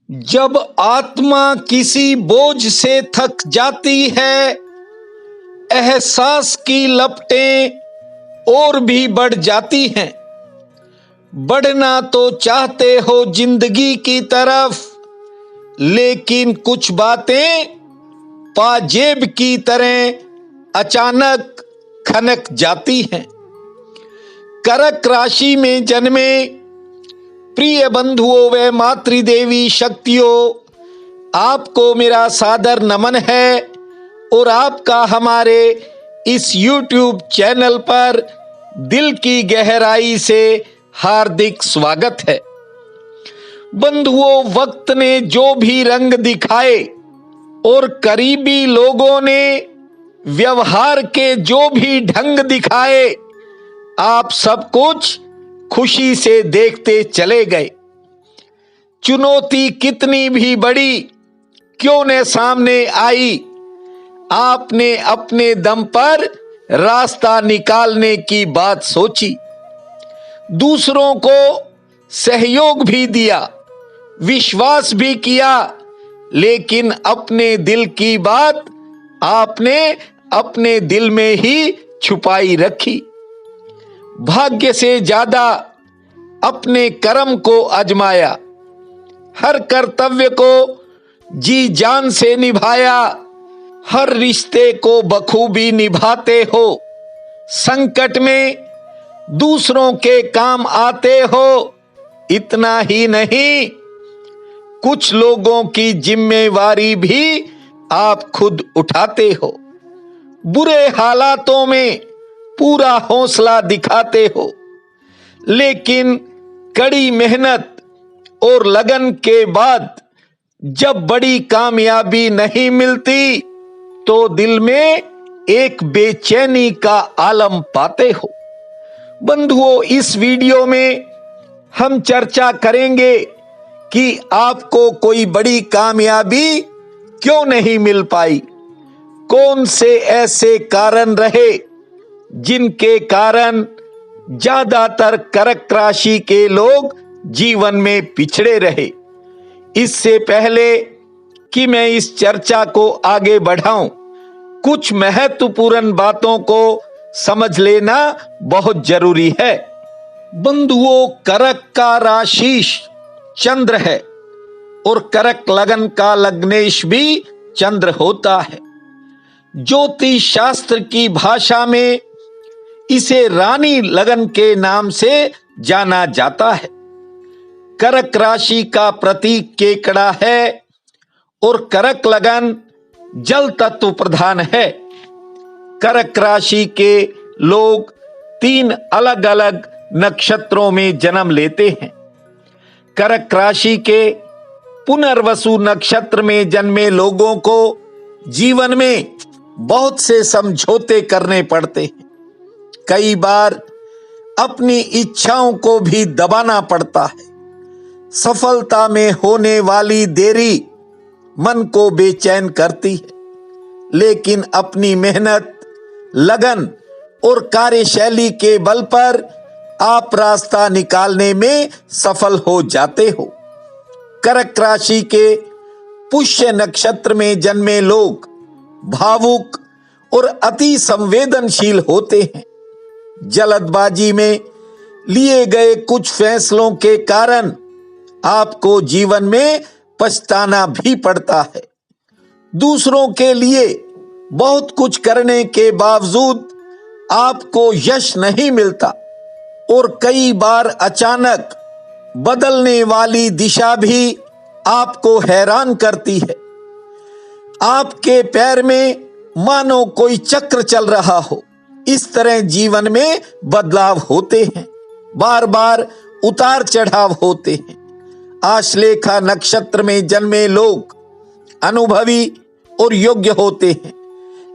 जब आत्मा किसी बोझ से थक जाती है, एहसास की लपटें और भी बढ़ जाती हैं। बढ़ना तो चाहते हो जिंदगी की तरफ, लेकिन कुछ बातें पाजेब की तरह अचानक खनक जाती हैं। कर्क राशि में जन्मे प्रिय बंधुओं व मातृदेवी शक्तियों, आपको मेरा सादर नमन है और आपका हमारे इस YouTube चैनल पर दिल की गहराई से हार्दिक स्वागत है। बंधुओं, वक्त ने जो भी रंग दिखाए और करीबी लोगों ने व्यवहार के जो भी ढंग दिखाए, आप सब कुछ खुशी से देखते चले गए। चुनौती कितनी भी बड़ी क्यों न सामने आई, आपने अपने दम पर रास्ता निकालने की बात सोची। दूसरों को सहयोग भी दिया, विश्वास भी किया, लेकिन अपने दिल की बात आपने अपने दिल में ही छुपाई रखी। भाग्य से ज्यादा अपने कर्म को आजमाया, हर कर्तव्य को जी जान से निभाया, हर रिश्ते को बखूबी निभाते हो। संकट में दूसरों के काम आते हो। इतना ही नहीं, कुछ लोगों की जिम्मेवारी भी आप खुद उठाते हो। बुरे हालातों में पूरा हौसला दिखाते हो, लेकिन कड़ी मेहनत और लगन के बाद जब बड़ी कामयाबी नहीं मिलती तो दिल में एक बेचैनी का आलम पाते हो। बंधुओं, इस वीडियो में हम चर्चा करेंगे कि आपको कोई बड़ी कामयाबी क्यों नहीं मिल पाई। कौन से ऐसे कारण रहे जिनके कारण ज्यादातर कर्क राशि के लोग जीवन में पिछड़े रहे। इससे पहले कि मैं इस चर्चा को आगे बढ़ाऊं, कुछ महत्वपूर्ण बातों को समझ लेना बहुत जरूरी है। बंधुओं, कर्क का राशीश चंद्र है और कर्क लगन का लग्नेश भी चंद्र होता है। ज्योतिष शास्त्र की भाषा में इसे रानी लगन के नाम से जाना जाता है। कर्क राशि का प्रतीक केकड़ा है और कर्क लगन जल तत्व प्रधान है। कर्क राशि के लोग 3 अलग अलग नक्षत्रों में जन्म लेते हैं। कर्क राशि के पुनर्वसु नक्षत्र में जन्मे लोगों को जीवन में बहुत से समझौते करने पड़ते हैं। कई बार अपनी इच्छाओं को भी दबाना पड़ता है। सफलता में होने वाली देरी मन को बेचैन करती है, लेकिन अपनी मेहनत, लगन और कार्यशैली के बल पर आप रास्ता निकालने में सफल हो जाते हो। कर्क राशि के पुष्य नक्षत्र में जन्मे लोग भावुक और अति संवेदनशील होते हैं। जल्दबाजी में लिए गए कुछ फैसलों के कारण आपको जीवन में पछताना भी पड़ता है। दूसरों के लिए बहुत कुछ करने के बावजूद आपको यश नहीं मिलता और कई बार अचानक बदलने वाली दिशा भी आपको हैरान करती है। आपके पैर में मानो कोई चक्र चल रहा हो। इस तरह जीवन में बदलाव होते हैं, बार बार उतार चढ़ाव होते हैं। आश्लेषा नक्षत्र में जन्मे लोग अनुभवी और योग्य होते हैं,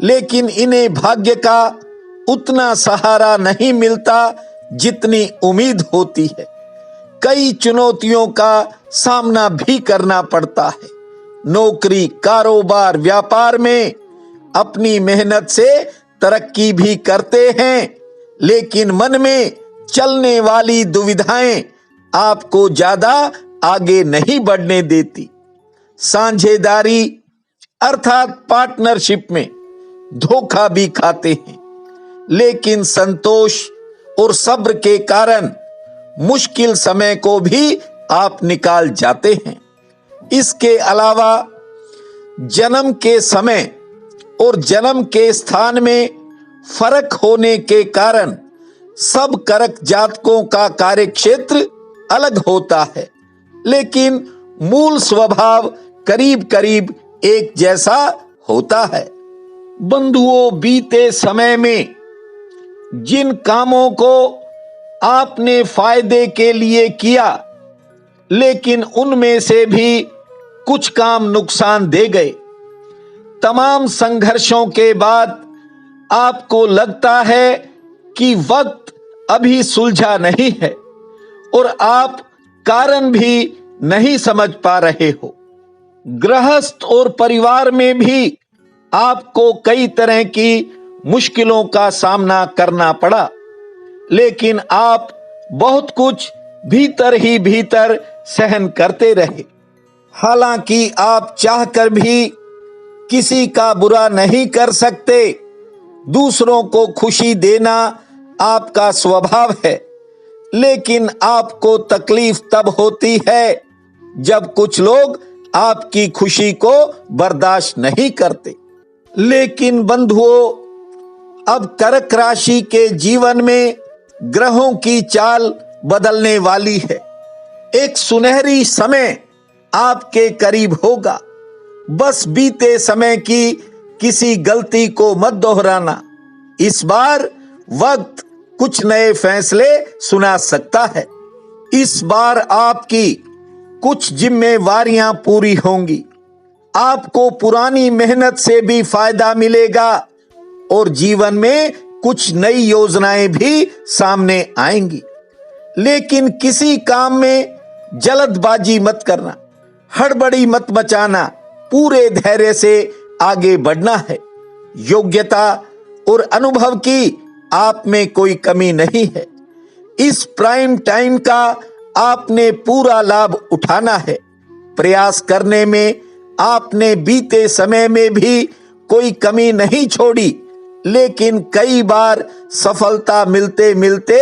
लेकिन इन्हें भाग्य का उतना सहारा नहीं मिलता जितनी उम्मीद होती है। कई चुनौतियों का सामना भी करना पड़ता है। नौकरी, कारोबार, व्यापार में अपनी मेहनत से तरक्की भी करते हैं, लेकिन मन में चलने वाली दुविधाएं आपको ज्यादा आगे नहीं बढ़ने देती। साझेदारी अर्थात पार्टनरशिप में धोखा भी खाते हैं, लेकिन संतोष और सब्र के कारण मुश्किल समय को भी आप निकाल जाते हैं। इसके अलावा जन्म के समय और जन्म के स्थान में फर्क होने के कारण सब कर्क जातकों का कार्यक्षेत्र अलग होता है, लेकिन मूल स्वभाव करीब करीब एक जैसा होता है। बंधुओं, बीते समय में जिन कामों को आपने फायदे के लिए किया, लेकिन उनमें से भी कुछ काम नुकसान दे गए। तमाम संघर्षों के बाद आपको लगता है कि वक्त अभी सुलझा नहीं है और आप कारण भी नहीं समझ पा रहे हो। गृहस्थ और परिवार में भी आपको कई तरह की मुश्किलों का सामना करना पड़ा, लेकिन आप बहुत कुछ भीतर ही भीतर सहन करते रहे। हालांकि आप चाहकर भी किसी का बुरा नहीं कर सकते। दूसरों को खुशी देना आपका स्वभाव है, लेकिन आपको तकलीफ तब होती है जब कुछ लोग आपकी खुशी को बर्दाश्त नहीं करते। लेकिन बंधुओं, अब कर्क राशि के जीवन में ग्रहों की चाल बदलने वाली है। एक सुनहरी समय आपके करीब होगा। बस बीते समय की किसी गलती को मत दोहराना। इस बार वक्त कुछ नए फैसले सुना सकता है। इस बार आपकी कुछ जिम्मेवारियां पूरी होंगी। आपको पुरानी मेहनत से भी फायदा मिलेगा और जीवन में कुछ नई योजनाएं भी सामने आएंगी। लेकिन किसी काम में जल्दबाजी मत करना, हड़बड़ी मत मचाना, पूरे धैर्य से आगे बढ़ना है। योग्यता और अनुभव की आप में कोई कमी नहीं है। इस प्राइम टाइम का आपने पूरा लाभ उठाना है। प्रयास करने में आपने बीते समय में भी कोई कमी नहीं छोड़ी, लेकिन कई बार सफलता मिलते मिलते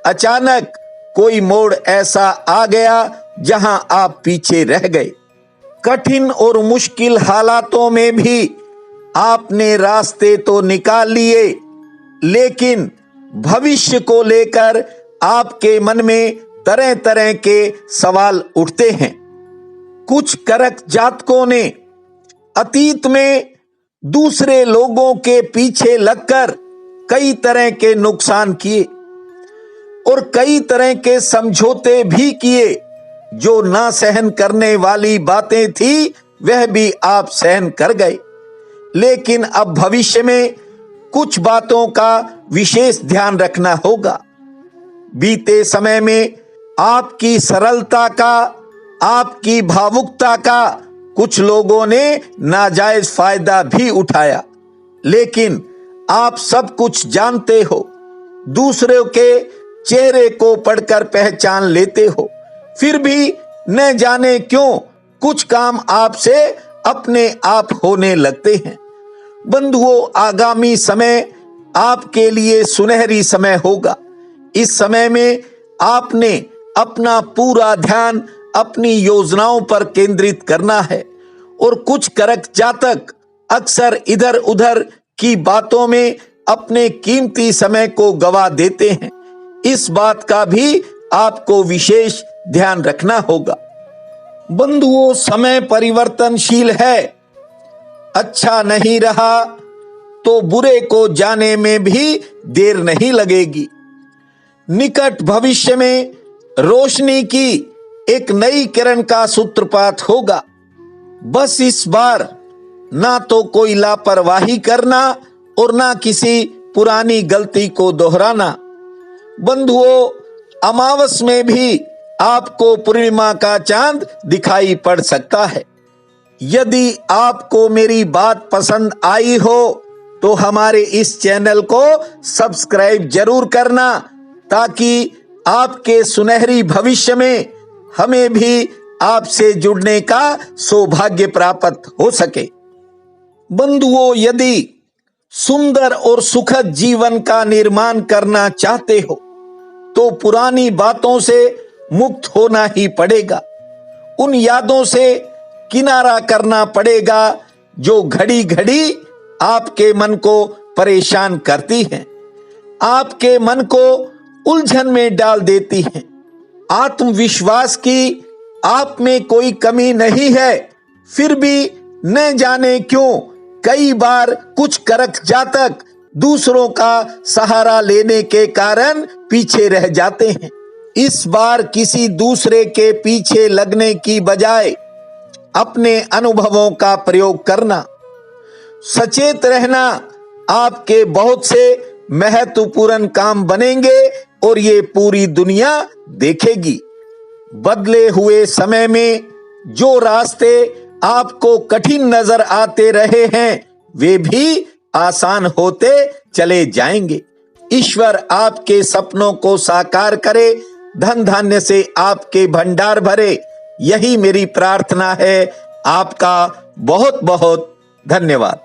अचानक कोई मोड़ ऐसा आ गया जहां आप पीछे रह गए। कठिन और मुश्किल हालातों में भी आपने रास्ते तो निकाल लिए, लेकिन भविष्य को लेकर आपके मन में तरह तरह के सवाल उठते हैं। कुछ कर्क जातकों ने अतीत में दूसरे लोगों के पीछे लगकर कई तरह के नुकसान किए और कई तरह के समझौते भी किए। जो ना सहन करने वाली बातें थी वह भी आप सहन कर गए, लेकिन अब भविष्य में कुछ बातों का विशेष ध्यान रखना होगा। बीते समय में आपकी सरलता का, आपकी भावुकता का कुछ लोगों ने नाजायज फायदा भी उठाया, लेकिन आप सब कुछ जानते हो। दूसरों के चेहरे को पढ़कर पहचान लेते हो, फिर भी न जाने क्यों कुछ काम आपसे अपने आप होने लगते हैं। बंधुओं, आगामी समय आपके लिए सुनहरी समय होगा। इस समय में आपने अपना पूरा ध्यान अपनी योजनाओं पर केंद्रित करना है और कुछ कर्क जातक अक्सर इधर उधर की बातों में अपने कीमती समय को गवा देते हैं। इस बात का भी आपको विशेष ध्यान रखना होगा। बंधुओं, समय परिवर्तनशील है। अच्छा नहीं रहा तो बुरे को जाने में भी देर नहीं लगेगी। निकट भविष्य में रोशनी की एक नई किरण का सूत्रपात होगा। बस इस बार ना तो कोई लापरवाही करना और ना किसी पुरानी गलती को दोहराना। बंधुओं, अमावस में भी आपको पूर्णिमा का चांद दिखाई पड़ सकता है। यदि आपको मेरी बात पसंद आई हो तो हमारे इस चैनल को सब्सक्राइब जरूर करना, ताकि आपके सुनहरी भविष्य में हमें भी आपसे जुड़ने का सौभाग्य प्राप्त हो सके। बंधुओं, यदि सुंदर और सुखद जीवन का निर्माण करना चाहते हो तो पुरानी बातों से मुक्त होना ही पड़ेगा। उन यादों से किनारा करना पड़ेगा जो घड़ी घड़ी आपके मन को परेशान करती हैं, आपके मन को उलझन में डाल देती हैं। आत्मविश्वास की आप में कोई कमी नहीं है, फिर भी न जाने क्यों कई बार कुछ करक जातक दूसरों का सहारा लेने के कारण पीछे रह जाते हैं। इस बार किसी दूसरे के पीछे लगने की बजाय अपने अनुभवों का प्रयोग करना, सचेत रहना, आपके बहुत से महत्वपूर्ण काम बनेंगे और ये पूरी दुनिया देखेगी। बदले हुए समय में जो रास्ते आपको कठिन नजर आते रहे हैं वे भी आसान होते चले जाएंगे। ईश्वर आपके सपनों को साकार करे, धन धान्य से आपके भंडार भरे, यही मेरी प्रार्थना है। आपका बहुत बहुत धन्यवाद।